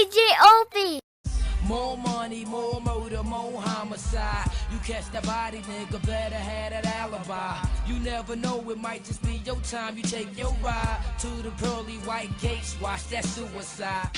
djo.p. More money, more murder, more homicide. You catch that body, nigga, better have that alibi. You never know, it might just be your time. You take your ride to the pearly white gates, watch that suicide.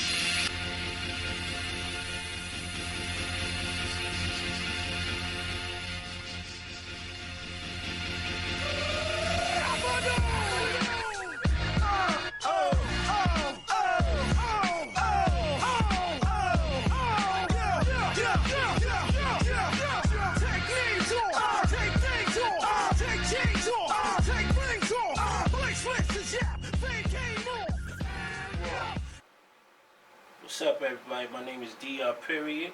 What's up, everybody? My name is djo.p,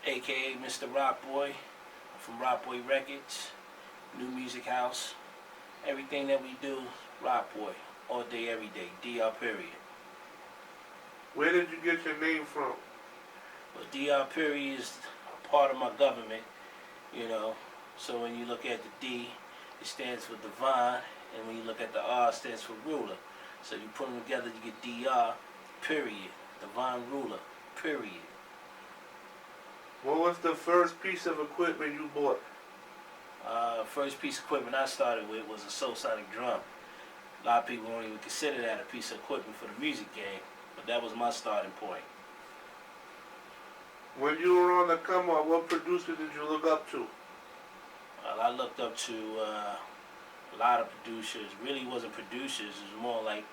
aka Mr. Rock Boy. I'm from Rock Boy Records, New Music House. Everything that we do, Rock Boy, all day, every day, djo.p. Where did you get your name from? Well, djo.p is a part of my government, you know. So when you look at the D, it stands for divine, and when you look at the R, it stands for ruler. So you put them together, you get DR, period. Divine ruler, period. What was the first piece of equipment you bought? First piece of equipment I started with was a soul sonic drum. A lot of people don't even consider that a piece of equipment for the music game, but that was my starting point. When you were on the come up, what producer did you look up to? Well, I looked up to a lot of producers. Really wasn't producers, it was more like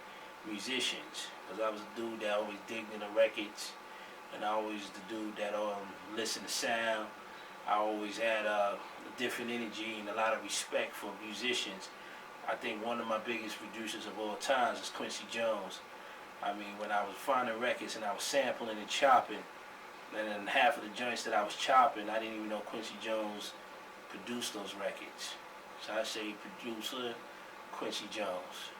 musicians, because I was a dude that always digged into records, and I always the dude that listened to sound. I always had a different energy and a lot of respect for musicians. I think one of my biggest producers of all times is Quincy Jones. I mean, when I was finding records and I was sampling and chopping, and then half of the joints that I was chopping, I didn't even know Quincy Jones produced those records. So I say producer, Quincy Jones.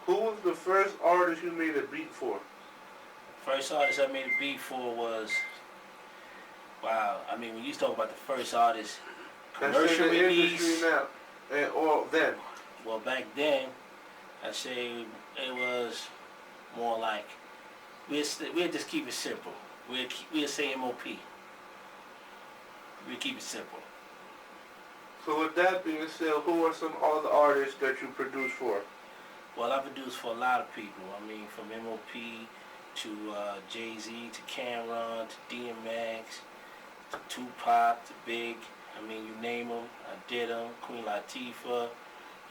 Who was the first artist you made a beat for? First artist I made a beat for was, wow, I mean, when you talk about the first artist, commercial That's in the release, industry now, or then? well, back then, I say it was more like, we'll just keep it simple. We'll say MOP. We'll keep it simple. So with that being said, who are some other artists that you produced for? Well, I produced for a lot of people. I mean, from MOP to Jay-Z to Cameron to DMX to Tupac to Big. I mean, you name them, I did them. Queen Latifah.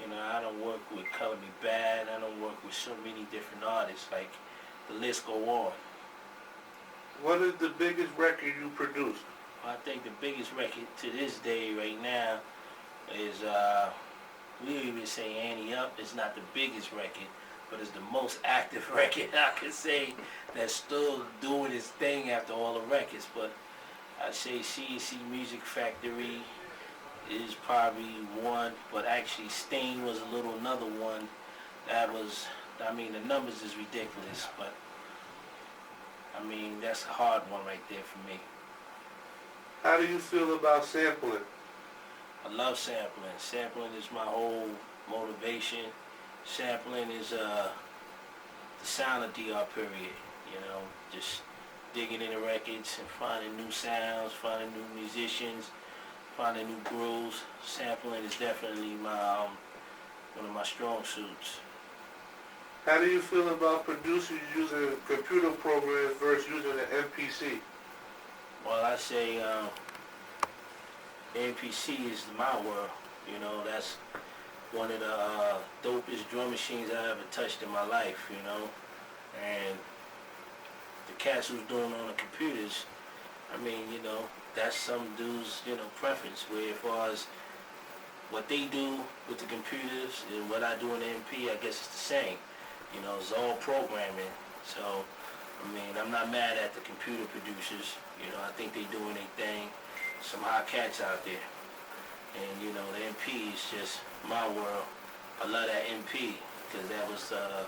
You know, I don't work with Color Me Bad. I don't work with so many different artists. Like, the list go on. What is the biggest record you produced? I think the biggest record to this day right now is, we don't even say Annie Up. It's not the biggest record, but it's the most active record I could say that's still doing its thing after all the records. But I say CNC Music Factory is probably one, but actually Stain was another one. That was, I mean, the numbers is ridiculous, but I mean, that's a hard one right there for me. How do you feel about sampling? I love sampling. Sampling is my whole motivation. Sampling is the sound of DR period. You know, just digging into records and finding new sounds, finding new musicians, finding new grooves. Sampling is definitely my one of my strong suits. How do you feel about producers using computer programs versus using an MPC? Well, I say MPC is my world. You know, that's one of the dopest drum machines I ever touched in my life, you know. And the cats who's doing on the computers, I mean, you know, that's some dude's, you know, preference. Where as far as what they do with the computers and what I do in the MP, I guess it's the same. You know, it's all programming. So, I mean, I'm not mad at the computer producers. You know, I think they doing their thing. Some hot cats out there. And, you know, the MP is just my world. I love that MP because that was a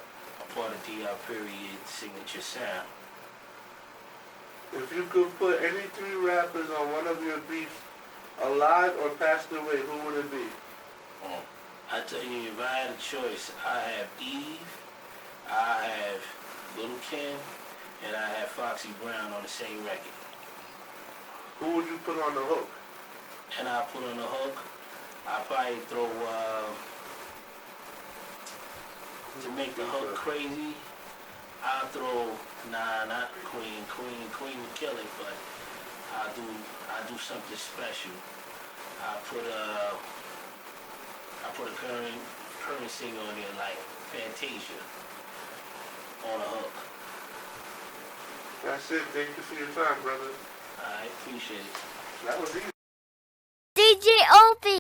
part of DR period signature sound. If you could put any three rappers on one of your beats, alive or passed away, who would it be? I tell you, if I had a choice, I have Eve, I have Little Kim, and I had Foxy Brown on the same record. Who would you put on the hook? And I put on the hook, I probably throw, to make the hook crazy, I'll throw, not Queen. Queen would kill it, but I'll do something special. I put a current singer on there like Fantasia on a hook. That's it. Thank you for your time, brother. I appreciate it. That was easy.